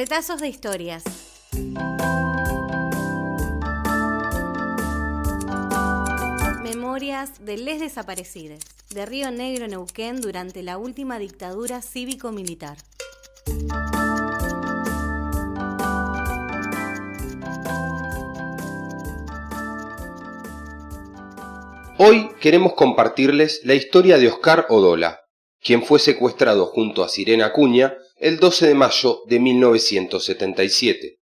Retazos de historias. Memorias de les desaparecides, de Río Negro, Neuquén, durante la última dictadura cívico-militar. Hoy queremos compartirles la historia de Oscar Odola, quien fue secuestrado junto a Sirena Acuña el 12 de mayo de 1977.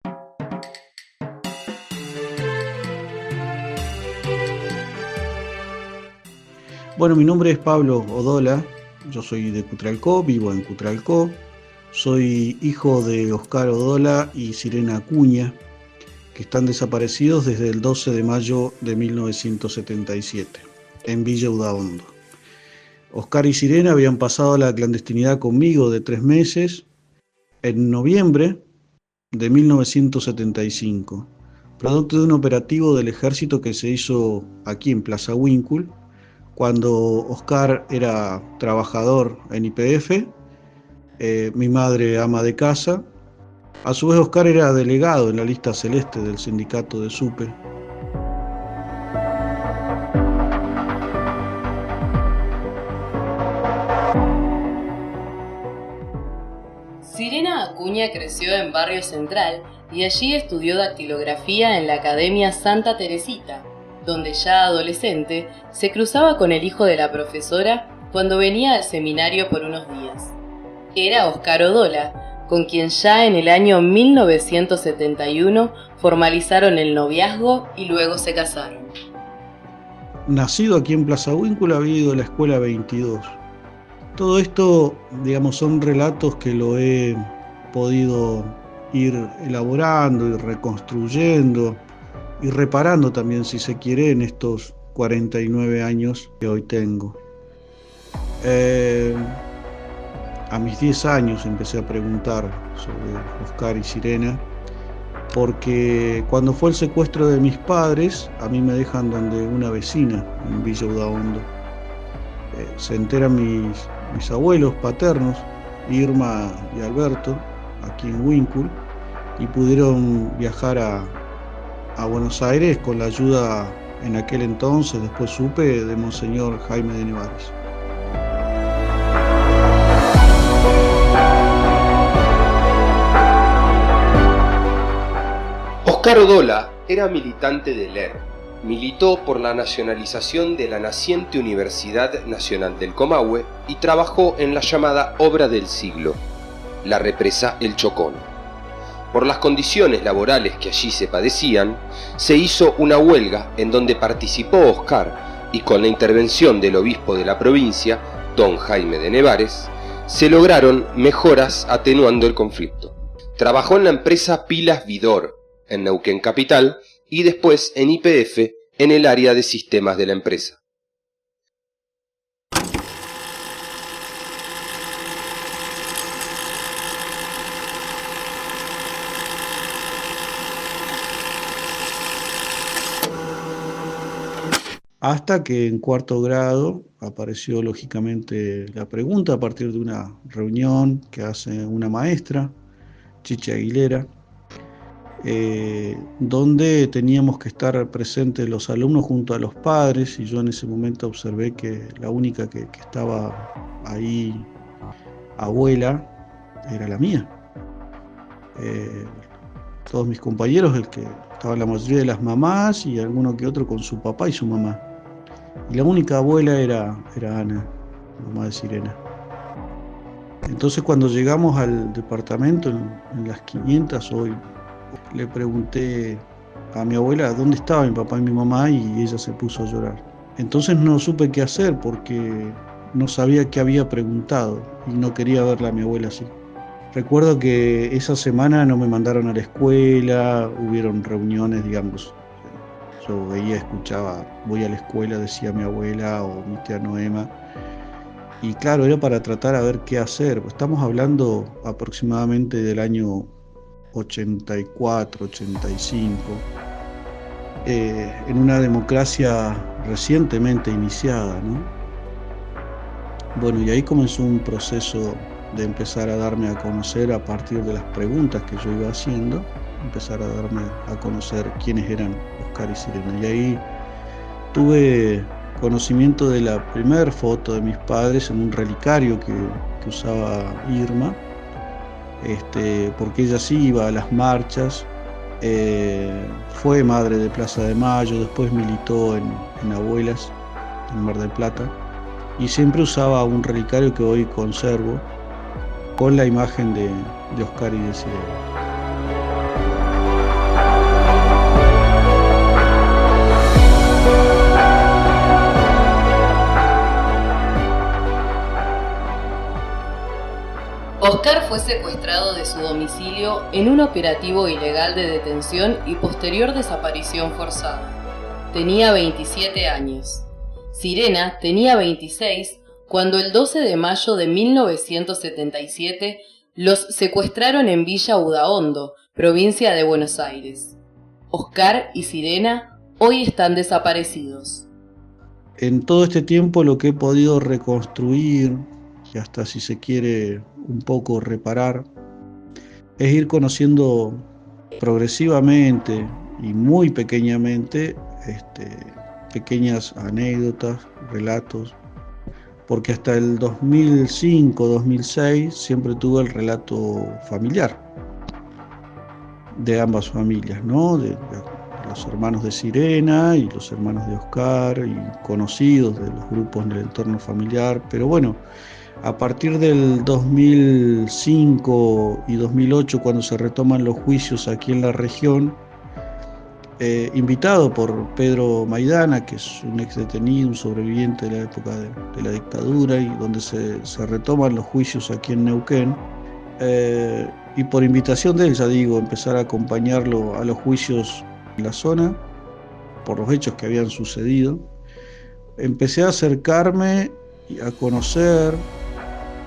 Bueno, mi nombre es Pablo Odola, yo soy de Cutralcó, vivo en Cutralcó, soy hijo de Oscar Odola y Sirena Acuña, que están desaparecidos desde el 12 de mayo de 1977, en Villa Udaondo. Oscar y Sirena habían pasado la clandestinidad conmigo de 3 meses en noviembre de 1975, producto de un operativo del ejército que se hizo aquí en Plaza Huíncul, cuando Oscar era trabajador en YPF, mi madre ama de casa. A su vez, Oscar era delegado en la lista celeste del sindicato de SUPE. Sirena Acuña creció en Barrio Central y allí estudió dactilografía en la Academia Santa Teresita, donde ya adolescente se cruzaba con el hijo de la profesora cuando venía al seminario por unos días. Era Oscar Odola, con quien ya en el año 1971 formalizaron el noviazgo y luego se casaron. Nacido aquí en Plaza Huíncul, había ido a la escuela 22. Todo esto, son relatos que lo he podido ir elaborando y reconstruyendo y reparando también, si se quiere, en estos 49 años que hoy tengo. A mis 10 años empecé a preguntar sobre Oscar y Sirena, porque cuando fue el secuestro de mis padres, a mí me dejan donde una vecina en Villa Udaondo. Se enteran mis abuelos paternos, Irma y Alberto, aquí en Huíncul, y pudieron viajar a Buenos Aires con la ayuda, en aquel entonces, después supe, de Monseñor Jaime de Nevares. Oscar Odola era militante del ERP. Militó por la nacionalización de la naciente Universidad Nacional del Comahue y trabajó en la llamada Obra del Siglo, la represa El Chocón. Por las condiciones laborales que allí se padecían, se hizo una huelga en donde participó Oscar y con la intervención del obispo de la provincia, don Jaime de Nevares, se lograron mejoras atenuando el conflicto. Trabajó en la empresa Pilas Vidor, en Neuquén Capital, y después en YPF, en el área de sistemas de la empresa. Hasta que en cuarto grado apareció lógicamente la pregunta a partir de una reunión que hace una maestra, Chichi Aguilera, donde teníamos que estar presentes los alumnos junto a los padres, y yo en ese momento observé que la única que estaba ahí, abuela, era la mía. Todos mis compañeros, estaban la mayoría de las mamás y alguno que otro con su papá y su mamá. Y la única abuela era Ana, mamá de Sirena. Entonces, cuando llegamos al departamento, en las 500 hoy, le pregunté a mi abuela dónde estaba mi papá y mi mamá, y ella se puso a llorar. Entonces no supe qué hacer, porque no sabía qué había preguntado y no quería verla a mi abuela así. Recuerdo que esa semana no me mandaron a la escuela, hubieron reuniones, yo veía, escuchaba, voy a la escuela, decía mi abuela o mi tía Noema, y claro, era para tratar a ver qué hacer. Estamos hablando aproximadamente del año 84, 85, en una democracia recientemente iniciada, ¿no? Bueno, y ahí comenzó un proceso de empezar a darme a conocer a partir de las preguntas que yo iba haciendo, empezar a darme a conocer quiénes eran Oscar y Sirena. Y ahí tuve conocimiento de la primera foto de mis padres en un relicario que usaba Irma, porque ella sí iba a las marchas, fue madre de Plaza de Mayo, después militó en Abuelas, en Mar del Plata, y siempre usaba un relicario que hoy conservo con la imagen de Oscar y de Sirena. Oscar fue secuestrado de su domicilio en un operativo ilegal de detención y posterior desaparición forzada. Tenía 27 años. Sirena tenía 26 cuando el 12 de mayo de 1977 los secuestraron en Villa Udaondo, provincia de Buenos Aires. Oscar y Sirena hoy están desaparecidos. En todo este tiempo lo que he podido reconstruir, y hasta si se quiere un poco reparar, es ir conociendo progresivamente y muy pequeñamente pequeñas anécdotas, relatos, porque hasta el 2005-2006 siempre tuve el relato familiar de ambas familias, ¿no? De los hermanos de Sirena y los hermanos de Oscar y conocidos de los grupos del entorno familiar, pero bueno, a partir del 2005 y 2008, cuando se retoman los juicios aquí en la región, invitado por Pedro Maidana, que es un ex detenido, un sobreviviente de la época de la dictadura, y donde se retoman los juicios aquí en Neuquén, y por invitación de él, ya digo, empezar a acompañarlo a los juicios en la zona, por los hechos que habían sucedido, empecé a acercarme y a conocer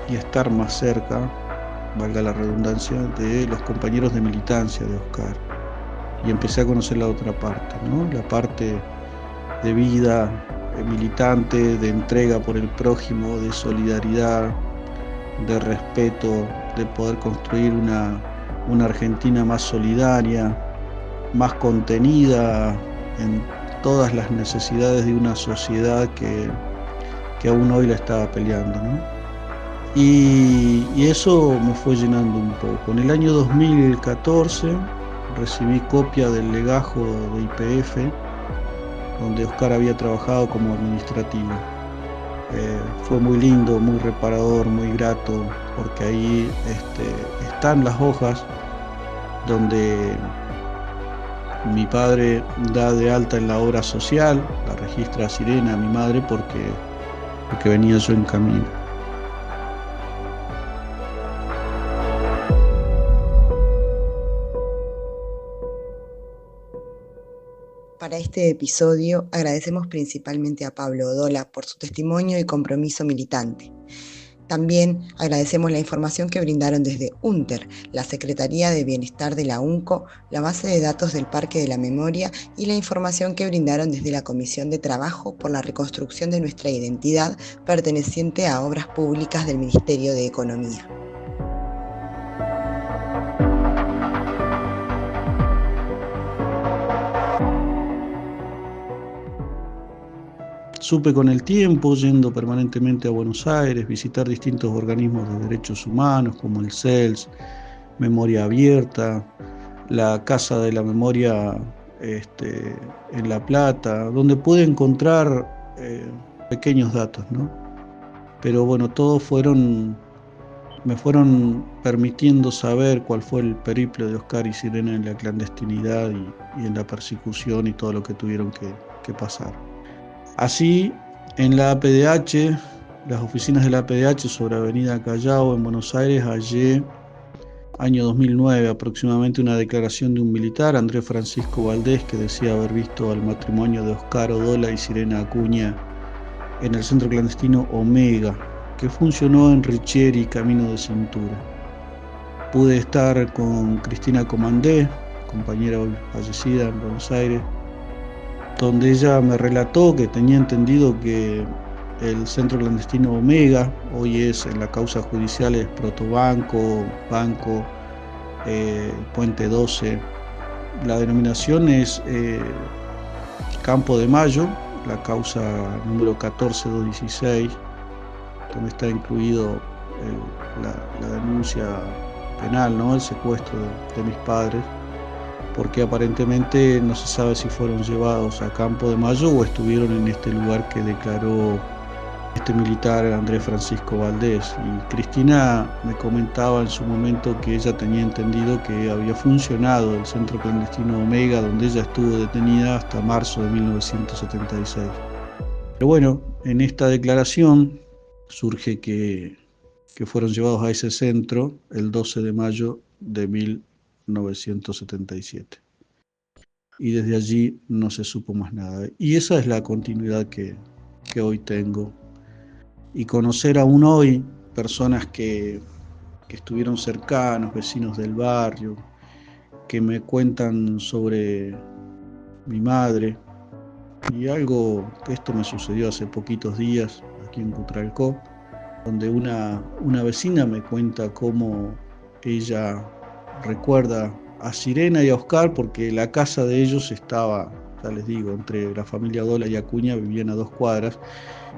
y estar más cerca, valga la redundancia, de los compañeros de militancia de Oscar. Y empecé a conocer la otra parte, ¿no? La parte de vida militante, de entrega por el prójimo, de solidaridad, de respeto, de poder construir una Argentina más solidaria, más contenida en todas las necesidades de una sociedad que aún hoy la estaba peleando, ¿no? Y eso me fue llenando un poco. En el año 2014 recibí copia del legajo de YPF, donde Oscar había trabajado como administrativo. Fue muy lindo, muy reparador, muy grato, porque ahí están las hojas donde mi padre da de alta en la obra social, la registra Sirena, mi madre, porque venía yo en camino. Para este episodio agradecemos principalmente a Pablo Odola por su testimonio y compromiso militante. También agradecemos la información que brindaron desde UNTER, la Secretaría de Bienestar de la UNCO, la base de datos del Parque de la Memoria y la información que brindaron desde la Comisión de Trabajo por la Reconstrucción de Nuestra Identidad, perteneciente a Obras Públicas del Ministerio de Economía. Supe con el tiempo, yendo permanentemente a Buenos Aires, visitar distintos organismos de derechos humanos como el CELS, Memoria Abierta, la Casa de la Memoria en La Plata, donde pude encontrar pequeños datos, ¿no? Pero bueno, todos me fueron permitiendo saber cuál fue el periplo de Oscar y Sirena en la clandestinidad y en la persecución y todo lo que tuvieron que pasar. Así, en la APDH, las oficinas de la APDH sobre Avenida Callao en Buenos Aires, hallé, año 2009 aproximadamente, una declaración de un militar, Andrés Francisco Valdés, que decía haber visto al matrimonio de Oscar Odola y Sirena Acuña en el centro clandestino Omega, que funcionó en Richieri, Camino de Cintura. Pude estar con Cristina Comandé, compañera hoy fallecida en Buenos Aires, donde ella me relató que tenía entendido que el centro clandestino Omega, hoy es en la causa judicial es Protobanco, Banco, Puente 12. La denominación es Campo de Mayo, la causa número 14216, donde está incluido la denuncia penal, ¿no? El secuestro de mis padres, porque aparentemente no se sabe si fueron llevados a Campo de Mayo o estuvieron en este lugar que declaró este militar Andrés Francisco Valdés. Y Cristina me comentaba en su momento que ella tenía entendido que había funcionado el centro clandestino Omega, donde ella estuvo detenida hasta marzo de 1976. Pero bueno, en esta declaración surge que fueron llevados a ese centro el 12 de mayo de 1977. Y desde allí no se supo más nada. Y esa es la continuidad que hoy tengo. Y conocer aún hoy personas que estuvieron cercanos, vecinos del barrio, que me cuentan sobre mi madre. Y esto me sucedió hace poquitos días aquí en Cutralcó, donde una vecina me cuenta cómo ella recuerda a Sirena y a Oscar, porque la casa de ellos estaba, ya les digo, entre la familia Dola y Acuña vivían a 2 cuadras,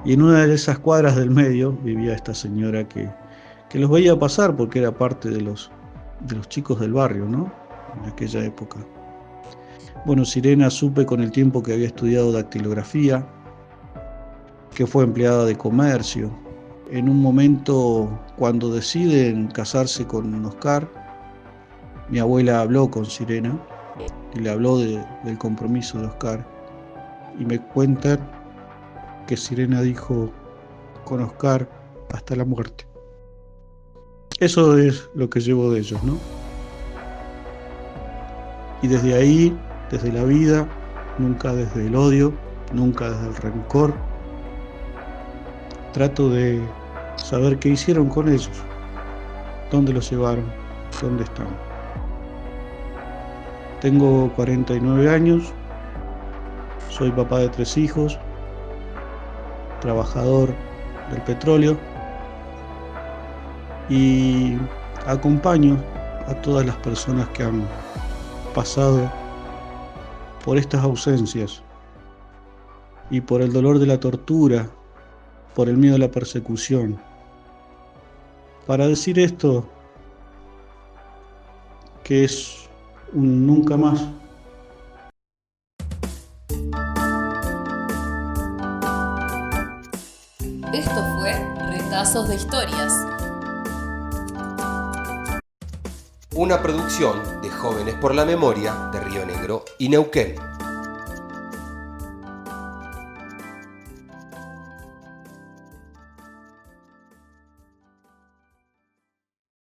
y en una de esas cuadras del medio vivía esta señora que los veía pasar porque era parte de los chicos del barrio, ¿no? En aquella época. Bueno, Sirena supe con el tiempo que había estudiado dactilografía, que fue empleada de comercio. En un momento, cuando deciden casarse con Oscar, mi abuela habló con Sirena y le habló del compromiso de Oscar. Y me cuentan que Sirena dijo: con Oscar hasta la muerte. Eso es lo que llevo de ellos, ¿no? Y desde ahí, desde la vida, nunca desde el odio, nunca desde el rencor, trato de saber qué hicieron con ellos, dónde los llevaron, dónde están. Tengo 49 años, soy papá de 3 hijos, trabajador del petróleo, y acompaño a todas las personas que han pasado por estas ausencias y por el dolor de la tortura, por el miedo a la persecución, para decir esto, que es un nunca más. Esto fue Retazos de Historias. Una producción de Jóvenes por la Memoria de Río Negro y Neuquén.